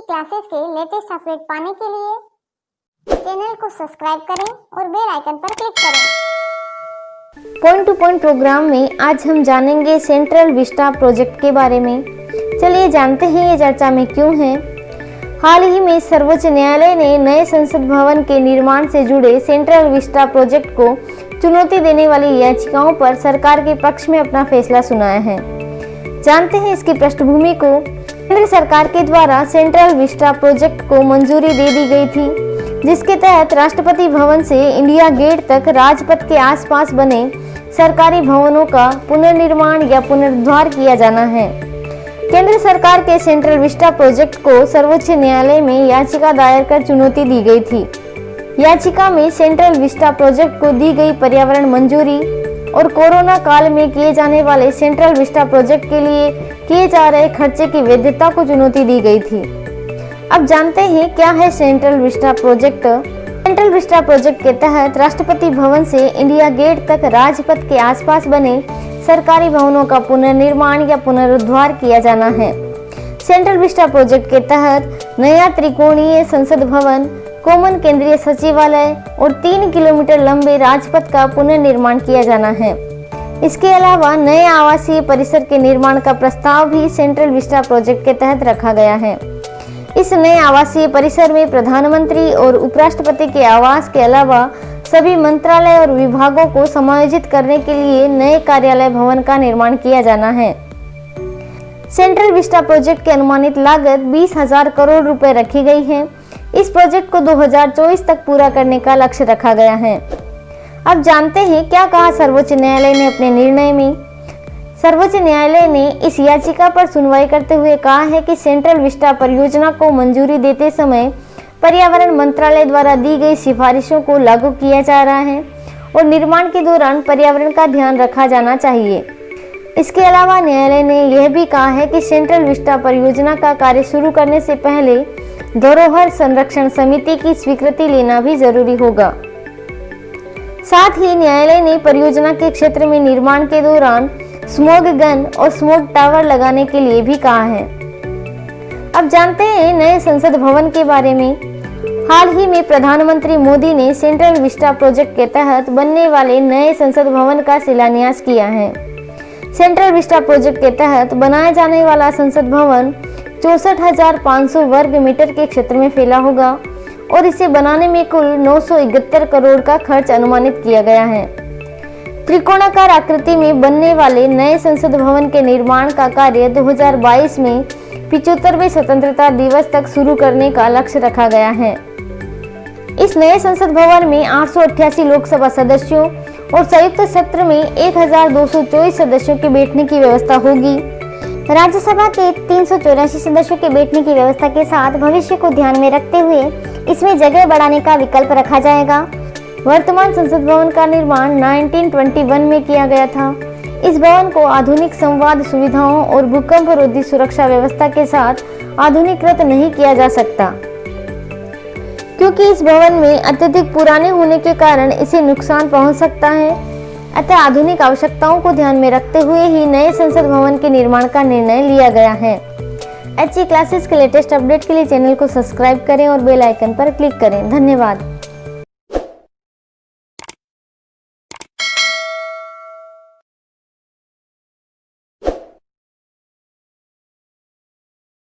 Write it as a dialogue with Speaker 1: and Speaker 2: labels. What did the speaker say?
Speaker 1: Classes के latest update पाने के लिए चैनल को सब्सक्राइब करें और बेल आइकन पर क्लिक करें।
Speaker 2: पॉइंट टू पॉइंट प्रोग्राम में आज हम जानेंगे सेंट्रल विस्टा प्रोजेक्ट के बारे में। चलिए जानते हैं ये चर्चा में क्यों है। हाल ही में सर्वोच्च न्यायालय ने नए संसद भवन के निर्माण से जुड़े सेंट्रल विस्टा प्रोजेक्ट को चुनौती देने वाली याचिकाओं पर सरकार के पक्ष में अपना फैसला सुनाया है। जानते हैं इसकी पृष्ठभूमि को। केंद्र सरकार के द्वारा सेंट्रल विस्टा प्रोजेक्ट को मंजूरी दे दी गई थी, जिसके तहत राष्ट्रपति भवन से इंडिया गेट तक राजपथ के आसपास बने सरकारी भवनों का पुनर्निर्माण या पुनरुद्धार किया जाना है। केंद्र सरकार के सेंट्रल विस्टा प्रोजेक्ट को सर्वोच्च न्यायालय में याचिका दायर कर चुनौती दी गई थी। याचिका में सेंट्रल विस्टा प्रोजेक्ट को दी गई पर्यावरण मंजूरी और कोरोना काल में किए जाने वाले सेंट्रल विस्टा प्रोजेक्ट के लिए किए जा रहे खर्चे की वैधता को चुनौती दी गई थी। अब जानते हैं क्या है central Vista project. Central Vista project के तहत राष्ट्रपति भवन से इंडिया गेट तक राजपथ के आसपास बने सरकारी भवनों का पुनर्निर्माण या पुनरुद्धार किया जाना है। सेंट्रल विस्टा प्रोजेक्ट के तहत नया त्रिकोणीय संसद भवन, कॉमन केंद्रीय सचिवालय और 3 किलोमीटर लंबे राजपथ का पुनर्निर्माण किया जाना है। इसके अलावा नए आवासीय परिसर के निर्माण का प्रस्ताव भी सेंट्रल विस्टा प्रोजेक्ट के तहत रखा गया है। इस नए आवासीय परिसर में प्रधानमंत्री और उपराष्ट्रपति के आवास के अलावा सभी मंत्रालय और विभागों को समायोजित करने के लिए नए कार्यालय भवन का निर्माण किया जाना है। सेंट्रल विस्टा प्रोजेक्ट की अनुमानित लागत 20,000 करोड़ रुपए रखी गई है। इस प्रोजेक्ट को 2024 तक पूरा करने का लक्ष्य रखा गया है। अब जानते हैं क्या कहा सर्वोच्च न्यायालय ने अपने निर्णय में। सर्वोच्च न्यायालय ने इस याचिका पर सुनवाई करते हुए कहा है कि सेंट्रल विस्टा परियोजना को मंजूरी देते समय पर्यावरण मंत्रालय द्वारा दी गई सिफारिशों को लागू किया जा रहा है और निर्माण के दौरान पर्यावरण का ध्यान रखा जाना चाहिए। इसके अलावा न्यायालय ने यह भी कहा है कि सेंट्रल विस्टा परियोजना का कार्य शुरू करने से पहले धरोहर संरक्षण समिति की स्वीकृति लेना भी जरूरी होगा। साथ ही न्यायालय ने परियोजना के क्षेत्र में निर्माण के दौरान स्मॉग गन और स्मॉग टावर लगाने के लिए भी कहा है। अब जानते हैं नए संसद भवन के बारे में। हाल ही में प्रधानमंत्री मोदी ने सेंट्रल विस्टा प्रोजेक्ट के तहत बनने वाले नए संसद भवन का शिलान्यास किया है। सेंट्रल विस्टा प्रोजेक्ट के तहत बनाया जाने वाला संसद भवन 64,500 वर्ग मीटर के क्षेत्र में फैला होगा और इसे बनाने में कुल 971 करोड़ का खर्च अनुमानित किया गया है। त्रिकोणाकार आकृति में बनने वाले नए संसद भवन के निर्माण का कार्य 2022 में 75वें स्वतंत्रता दिवस तक शुरू करने का लक्ष्य रखा गया है। इस नए संसद भवन में 888 लोकसभा सदस्यों और संयुक्त सत्र में 1224 सदस्यों के बैठने की व्यवस्था होगी। राज्यसभा के 384 सदस्यों के बैठने की व्यवस्था के साथ भविष्य को ध्यान में रखते हुए इसमें जगह बढ़ाने का विकल्प रखा जाएगा। वर्तमान संसद भवन का निर्माण 1921 में किया गया था। इस भवन को आधुनिक संवाद सुविधाओं और भूकंप रोधी सुरक्षा व्यवस्था के साथ आधुनिकीकृत नहीं किया जा सकता, क्योंकि इस भवन में अत्यधिक पुराने होने के कारण इसे नुकसान पहुंच सकता है। अतः आधुनिक आवश्यकताओं को ध्यान में रखते हुए ही नए संसद भवन के निर्माण का निर्णय लिया गया है। HE क्लासेस के लेटेस्ट अपडेट के लिए चैनल को सब्सक्राइब करें और बेल आइकन पर क्लिक करें। धन्यवाद।